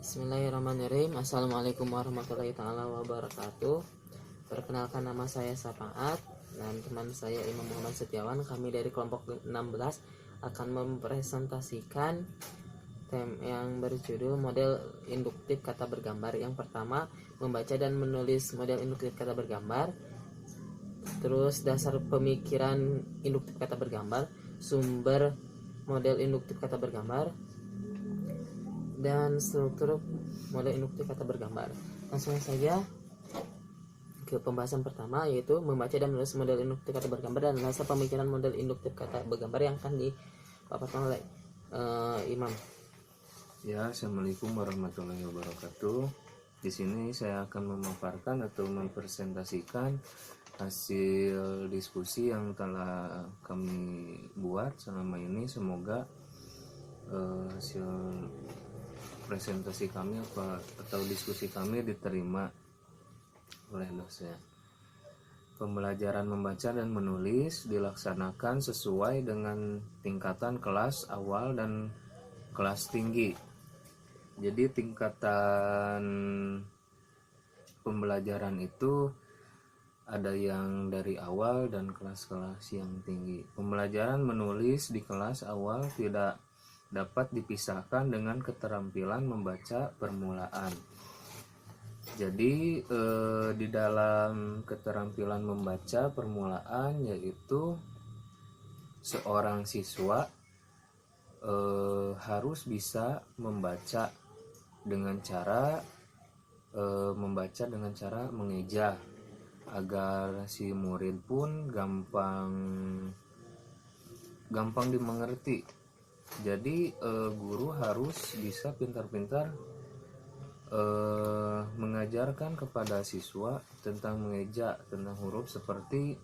Bismillahirrahmanirrahim. Assalamualaikum warahmatullahi taala wabarakatuh. Perkenalkan, nama saya Sapaat dan teman saya Imam Muhammad Setiawan. Kami dari kelompok 16 akan mempresentasikan tema yang berjudul model induktif kata bergambar. Yang pertama, membaca dan menulis model induktif kata bergambar. Terus dasar pemikiran induktif kata bergambar, sumber model induktif kata bergambar, dan struktur model induktif kata bergambar. Langsung saja ke pembahasan pertama, yaitu membaca dan menulis model induktif kata bergambar dan dasar pemikiran model induktif kata bergambar yang akan dipaparkan oleh Imam. Ya, assalamualaikum warahmatullahi wabarakatuh. Di sini saya akan memaparkan atau mempresentasikan hasil diskusi yang telah kami buat selama ini. Semoga hasil presentasi kami atau diskusi kami diterima oleh dosen. Pembelajaran membaca dan menulis dilaksanakan sesuai dengan tingkatan kelas awal dan kelas tinggi. Jadi tingkatan pembelajaran itu ada yang dari awal dan kelas-kelas yang tinggi. Pembelajaran menulis di kelas awal tidak dapat dipisahkan dengan keterampilan membaca permulaan. Jadi di dalam keterampilan membaca permulaan, yaitu seorang siswa harus bisa membaca dengan cara mengeja, agar si murid pun gampang dimengerti. Jadi guru harus bisa pintar-pintar mengajarkan kepada siswa tentang mengeja, tentang huruf, seperti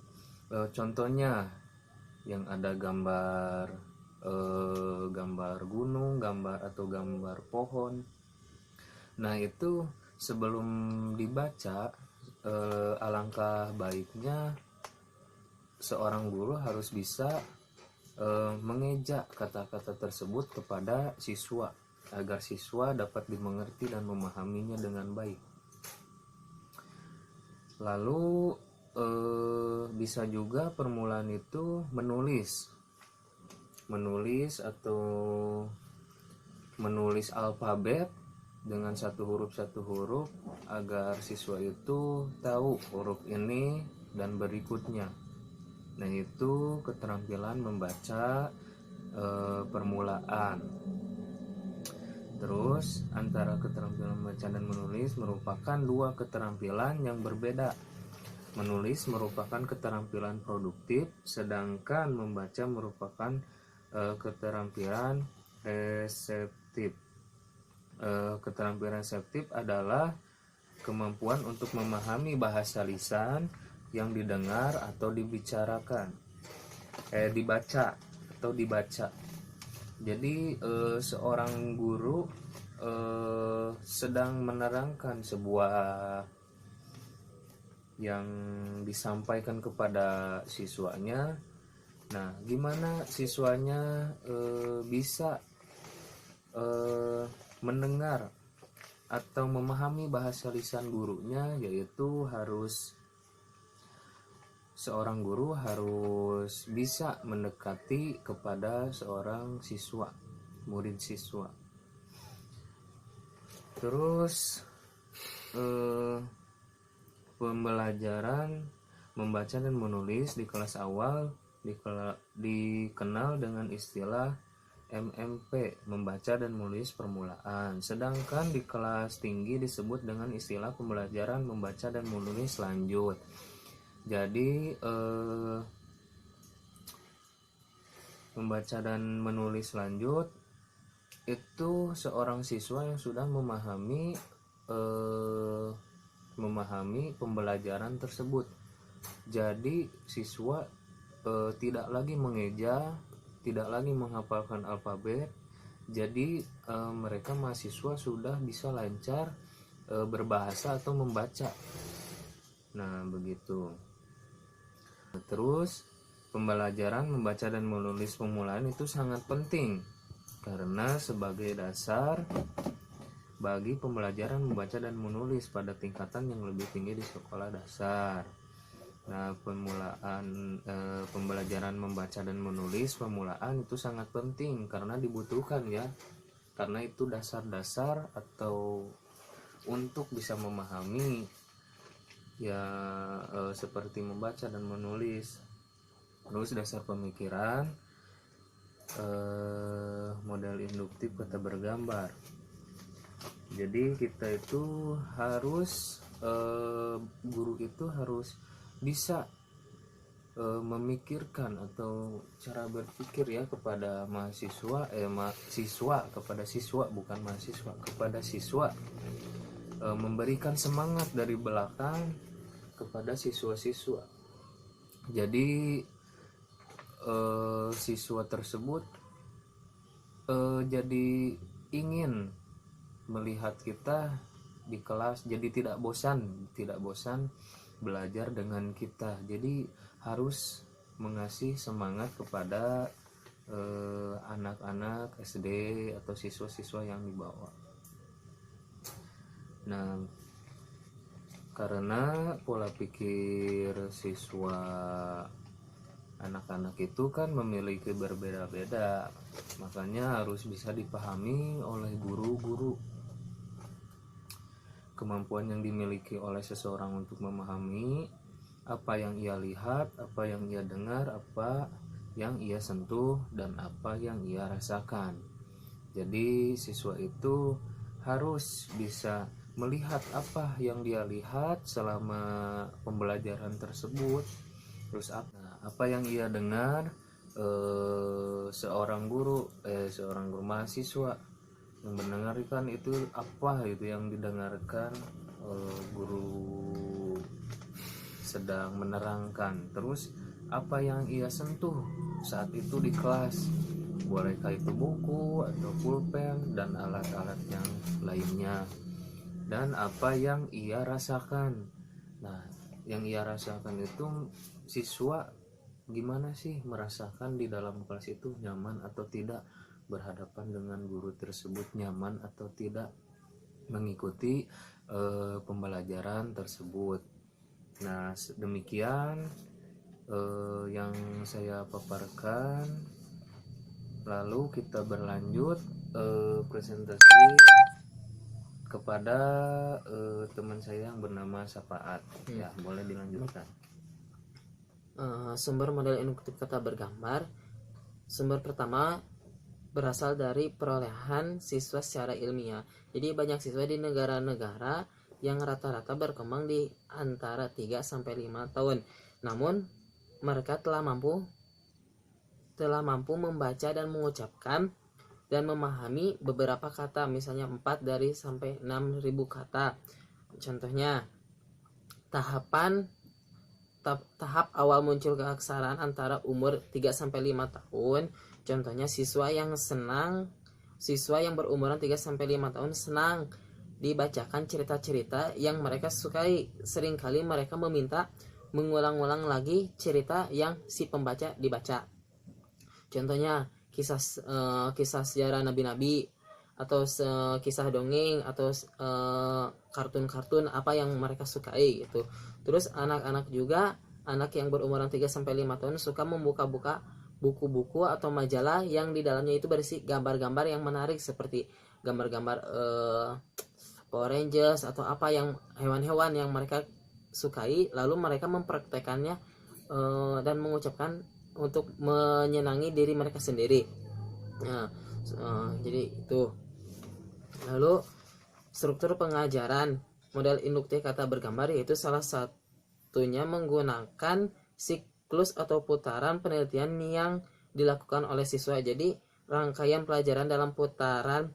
contohnya yang ada gambar gunung, gambar pohon. Nah, itu sebelum dibaca, alangkah baiknya seorang guru harus bisa mengeja kata-kata tersebut kepada siswa, agar siswa dapat dimengerti dan memahaminya dengan baik. Lalu bisa juga permulaan itu menulis atau menulis alfabet dengan satu huruf agar siswa itu tahu huruf ini dan berikutnya. Nah, itu keterampilan membaca permulaan. Terus antara keterampilan membaca dan menulis merupakan dua keterampilan yang berbeda. Menulis merupakan keterampilan produktif, sedangkan membaca merupakan keterampilan reseptif. Keterampilan reseptif adalah kemampuan untuk memahami bahasa lisan yang didengar atau dibaca. Jadi seorang guru sedang menerangkan sebuah yang disampaikan kepada siswanya. Nah, gimana siswanya bisa mendengar atau memahami bahasa lisan gurunya, yaitu seorang guru harus bisa mendekati kepada seorang murid siswa. Terus pembelajaran membaca dan menulis di kelas awal dikenal dengan istilah MMP, membaca dan menulis permulaan. Sedangkan di kelas tinggi disebut dengan istilah pembelajaran membaca dan menulis lanjut. Jadi membaca dan menulis lanjut itu seorang siswa yang sudah memahami pembelajaran tersebut. Jadi siswa tidak lagi mengeja, tidak lagi menghafalkan alfabet. Jadi mereka mahasiswa sudah bisa lancar berbahasa atau membaca. Nah, begitu. Terus pembelajaran membaca dan menulis permulaan itu sangat penting, karena sebagai dasar bagi pembelajaran membaca dan menulis pada tingkatan yang lebih tinggi di sekolah dasar. Nah, pembelajaran membaca dan menulis pemulaan itu sangat penting karena dibutuhkan ya, karena itu dasar-dasar atau untuk bisa memahami ya, seperti membaca dan menulis. Terus dasar pemikiran, model induktif kata bergambar. Jadi kita itu harus guru itu harus bisa memikirkan atau cara berpikir ya kepada siswa kepada siswa, bukan mahasiswa, kepada siswa, memberikan semangat dari belakang kepada siswa-siswa. Jadi siswa tersebut jadi ingin melihat kita di kelas, jadi tidak bosan belajar dengan kita. Jadi harus mengasih semangat kepada anak-anak SD atau siswa-siswa yang dibawa. Nah, karena pola pikir siswa anak-anak itu kan memiliki berbeda-beda, makanya harus bisa dipahami oleh guru-guru. Kemampuan yang dimiliki oleh seseorang untuk memahami apa yang ia lihat, apa yang ia dengar, apa yang ia sentuh, dan apa yang ia rasakan. Jadi siswa itu harus bisa melihat apa yang dia lihat selama pembelajaran tersebut, terus apa yang ia dengar, seorang guru mahasiswa yang mendengarkan itu apa itu yang didengarkan guru sedang menerangkan. Terus apa yang ia sentuh saat itu di kelas, bolehkah itu buku atau pulpen dan alat-alat yang lainnya, dan apa yang ia rasakan. Nah, yang ia rasakan itu siswa gimana sih merasakan di dalam kelas itu, nyaman atau tidak berhadapan dengan guru tersebut, nyaman atau tidak mengikuti pembelajaran tersebut. Nah, demikian yang saya paparkan. Lalu kita berlanjut presentasi kepada teman saya yang bernama Sapaat. Ya, boleh dilanjutkan. Sumber model induktif kata bergambar. Sumber pertama berasal dari perolehan siswa secara ilmiah. Jadi banyak siswa di negara-negara yang rata-rata berkembang di antara 3 sampai 5 tahun. Namun mereka telah mampu membaca dan mengucapkan dan memahami beberapa kata, misalnya 4 dari sampai 6.000 kata. Contohnya, tahap awal muncul keaksaraan antara umur 3 sampai 5 tahun. Contohnya siswa yang berumuran 3 sampai 5 tahun senang dibacakan cerita-cerita yang mereka sukai. Seringkali mereka meminta mengulang-ulang lagi cerita yang si pembaca dibaca. Contohnya kisah sejarah nabi-nabi, atau kisah dongeng, atau kartun-kartun apa yang mereka sukai gitu. Terus anak-anak juga, anak yang berumuran 3 sampai 5 tahun suka membuka-buka buku-buku atau majalah yang di dalamnya itu berisi gambar-gambar yang menarik, seperti gambar-gambar Power Rangers atau apa yang hewan-hewan yang mereka sukai, lalu mereka mempraktekannya dan mengucapkan untuk menyenangi diri mereka sendiri. Nah, jadi itu. Lalu struktur pengajaran model induktif kata bergambar, yaitu salah satunya menggunakan siklus atau putaran penelitian yang dilakukan oleh siswa. Jadi rangkaian pelajaran dalam putaran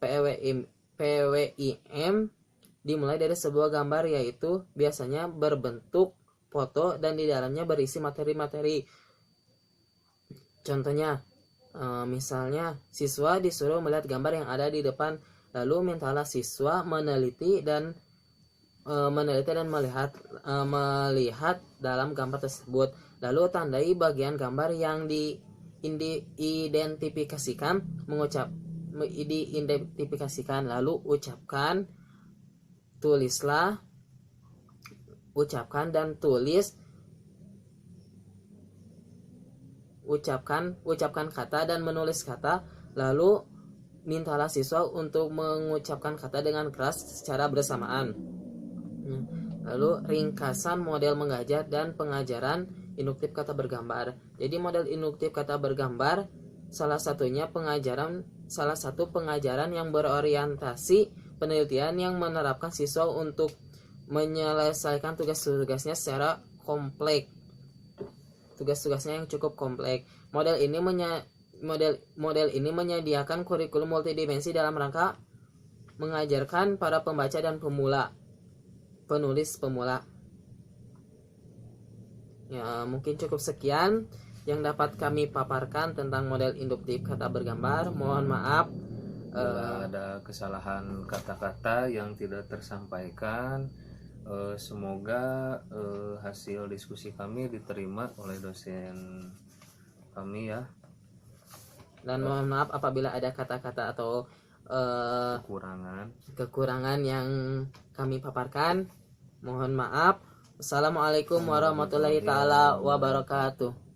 PWIM dimulai dari sebuah gambar, yaitu biasanya berbentuk foto dan di dalamnya berisi materi-materi. Contohnya, misalnya siswa disuruh melihat gambar yang ada di depan, lalu mintalah siswa meneliti dan melihat dalam gambar tersebut. Lalu tandai bagian gambar yang diidentifikasikan, diidentifikasikan, lalu ucapkan, tulislah, ucapkan dan tulis, ucapkan kata dan menulis kata, lalu mintalah siswa untuk mengucapkan kata dengan keras secara bersamaan. Lalu ringkasan model mengajar dan pengajaran induktif kata bergambar. Jadi model induktif kata bergambar salah satu pengajaran yang berorientasi penelitian yang menerapkan siswa untuk menyelesaikan tugas-tugasnya secara kompleks. Tugas-tugasnya yang cukup kompleks. Model ini menyediakan kurikulum multidimensi dalam rangka mengajarkan para pembaca dan penulis pemula. Ya, mungkin cukup sekian yang dapat kami paparkan tentang model induktif kata bergambar. Mohon maaf bila ada kesalahan kata-kata yang tidak tersampaikan. Semoga hasil diskusi kami diterima oleh dosen kami ya. Dan mohon maaf apabila ada kata-kata atau kekurangan yang kami paparkan. Mohon maaf. Assalamualaikum warahmatullahi taala wabarakatuh.